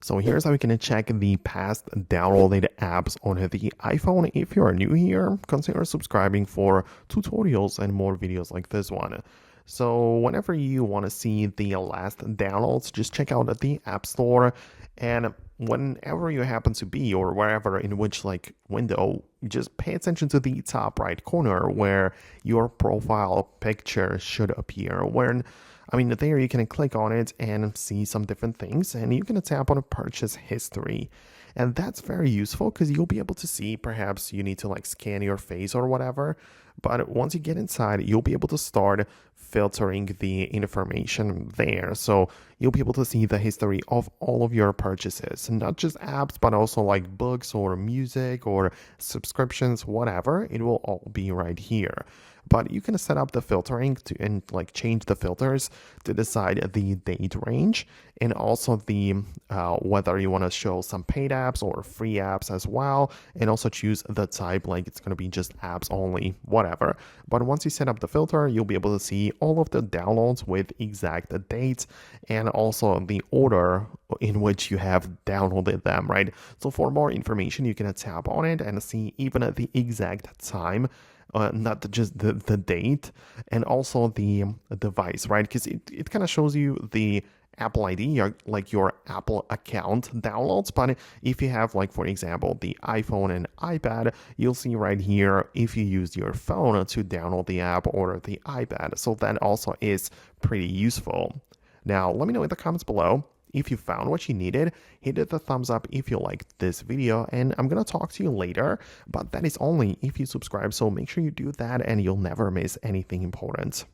So here's how you can check the past downloaded apps on the iPhone. If you are new here, consider subscribing for tutorials and more videos like this one. So whenever you want to see the last downloads, just check out the App Store, and whenever you happen to be or wherever in which like window, just pay attention to the top right corner where your profile picture should appear. There you can click on it and see some different things, and you can tap on a purchase history. And that's very useful because you'll be able to see perhaps you need to like scan your face or whatever. But once you get inside, you'll be able to start filtering the information there. So you'll be able to see the history of all of your purchases, not just apps, but also like books or music or subscriptions, whatever. It will all be right here. But you can set up the filtering and like change the filters to decide the date range, and also the whether you want to show some paid apps or free apps as well, and also choose the type, like it's going to be just apps only, whatever. But once you set up the filter, you'll be able to see all of the downloads with exact dates and also the order in which you have downloaded them, right? So for more information, you can tap on it and see even at the exact time, not just the date, and also the device, right? Because it kind of shows you the Apple ID, your Apple account downloads. But if you have, like, for example, the iPhone and iPad, you'll see right here if you used your phone to download the app or the iPad. So that also is pretty useful. Now, let me know in the comments below if you found what you needed. Hit the thumbs up if you liked this video, and I'm gonna talk to you later, but that is only if you subscribe, so make sure you do that and you'll never miss anything important.